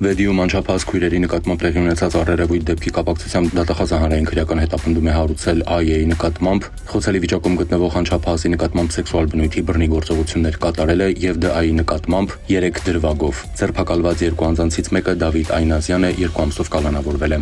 Բեդիում անչափահաս քույրերի նկատմամբ տեղի ունեցած առերևույթ դեպքի կապակցությամբ դատախազը հանրային քրեական հետապնդում է հարուցել ԱԵ-ի նկատմամբ, խոցելի վիճակում գտնվող անչափահասի նկատմամբ սեքսուալ բնույթի բռնի գործողություններ կատարել է եւ ԴԱ-ի նկատմամբ 3 դրվագով։ Ձերբակալված 2 անձանցից մեկը Դավիթ Այնազյանը 2 ամսով կալանավորվել է։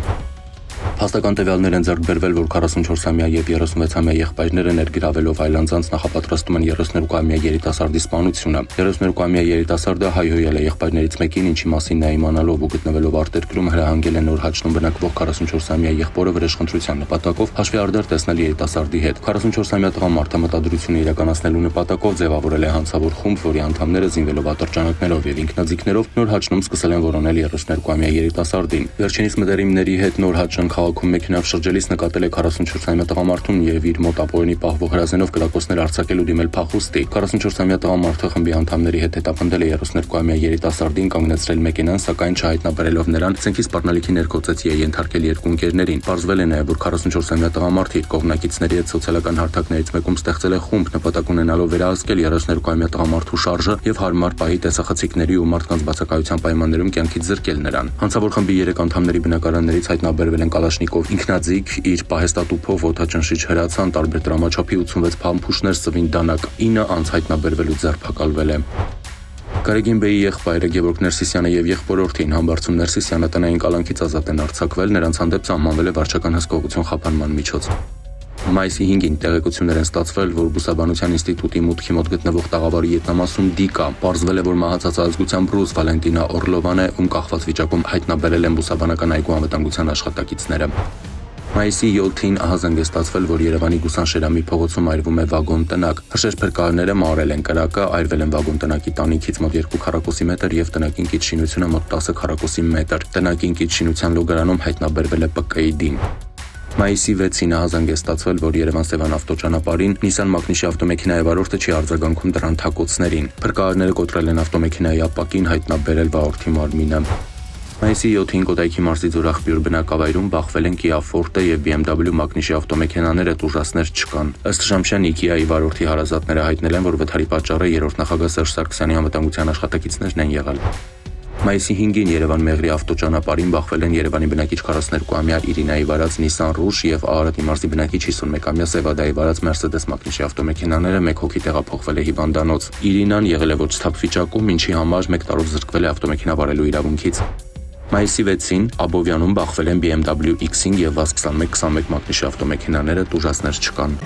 Փաստական տվյալներ են ձեռք բերվել, որ 44-ամյա եւ 36-ամյա եղբայրները ներգրավելով այլ անձանց նախապատրաստում են 32-ամյա երիտասարդի սպանությունը։ 32-ամյա երիտասարդը հայհոյել է եղբայրներից մեկին, ինչի մասին նա իմանալով ու գտնվելով արտերկրում հրահանգել է Նոր Հաչնում բնակվող 44-ամյա եղբորը վրեժխնդրության նպատակով հաշվի առդար տեսնել երիտասարդի հետ։ 44-ամյա տղամարդը մտադրությունը իրականացնելու նպատակով ձևավորել է հանցավոր խումբ, որի անդամները զինվելով ատրճանակներով եւ ինքնաձիգներով Նոր Հաչնում սկսել են որոնել 32-ամյա երիտասարդին։ Վերջինիս մտերիմների հետ Նոր Հաչն քաղաքում մեքենայով շրջելիս նկատել է 44-ամյա տղամարդուն եւ իր մոտ ապօրինի պահվող հրազենով կրակոցներ արձակել ու դիմել փախուստի։ 44-ամյա տղամարդը խմբի անդամների հետ հետապնդել է 32-ամյա երիտասարդին, կանգնեցրել մեքենան, սակայն չհայտնաբերելով նրան, ցենքի սպառնալիքի ներքոցեցի է ենթարկել 2 ընկերներին։ Պարզվել է նաեւ, որ 44-ամյա տղամարդը իր կողմնակիցների հետ սոցիալական հարթակներից մեկում ստեղծել է խումբ, նպատակ ունենալով վերահսկել 32-ամյա տղամարդու շարժը եւ հարմար պահի տեսախցիկների ու մարդկանց բացակայության պայմաններում կյանքից զրկել նրան։ Հանցավոր խմբի 3 անդամների բնակարաններից հայտնաբերվել են կալաշնիկով ինքնաձիգ, իր պահեստատուփով օդաճնշիչ հրացան, տարբեր դրամաչափի 86 փամփուշտներ, սվին դանակ, 9 անձ հայտնաբերվել ու ձերբակալվել է։ Գարեգին Բեի եղբայրը Գևորգ Ներսիսյանը եւ եղբորորդին Համբարձում Ներսիսյանը տնային կալանքից ազատ են արձակվել, նրանց հանդեպ սահմանվել է վարչական հսկողություն խափանման միջոց։ Մայիսի 5-ին տեղեկություններ են ստացվել, որ Բուսաբանության ինստիտուտի մուտքի մոտ գտնվող տաղավարի ետնամասում դիկա պարզվել է, որ մահացած ազգությամբ ռուս Վալենտինա Օրլովան է, ում կախված վիճակում հայտնաբերել են Բուսաբանական այգու անվտանգության աշխատակիցները։ Մայիսի 7-ին ահազանգ է ստացվել, որ Երևանի Գուսանշերամի փողոցում այրվում է վագոն տնակ։ Հրշեջ փրկարները մարել են կրակը, այրվել են վագոն տնակի տանիքից մոտ 2 քառակուսի մետր եւ տնակին կից շինությունը մոտ 10 քառակուսի մետր։ Տնակին կից շինության լոգարանում հայտնաբերվել է ՊԿ-ի դին։ Մայիսի 6-ին ահազանգ է ստացվել, որ Երևան-Սևան ավտոճանապարհին Nissan մակնիշի ավտոմեքենայի վարորդը չի արձագանքում դրան թակոցներին։ Փրկարները կոտրել են ավտոմեքենայի ապակին, հայտնաբերել վարորդի մարմինը։ Մայիսի 7-ին Կոտայքի մարզի Ձորախբյուր բնակավայրում բախվել են Kia Forte եւ BMW մակնիշի ավտոմեքենաները, տուժածներ չկան։ Ըստ Շամշյանի Kia-ի վարորդի հարազատները հայտնել են, որ վթարի պատճառը երրորդ նախագահ Սերժ Սարգսյանի անվտանգության աշխատակիցներն են եղել։ Մայիսի 5-ին Երևան-Մեղրի ավտոճանապարհին բախվել են Երևանի բնակիչ 42-ամյա Իրինայի վարած Nissan Rouge եւ Արարատի մարզի բնակիչ 51-ամյա Սևադայի վարած Mercedes մակնիշի ավտոմեքենաները, 1 հոգի տեղափոխվել է հիվանդանոց։ Իրինան եղել է ոչ թափ վիճակում, ինչի համար 1 տարով զրկվել է ավտոմեքենա վարելու իրավունքից։ Մայիսի 6-ին Աբովյանում բախվել են BMW X5 եւ VAZ 21-21 մակնիշի ավտոմեքենաները, տուժածներ չկան։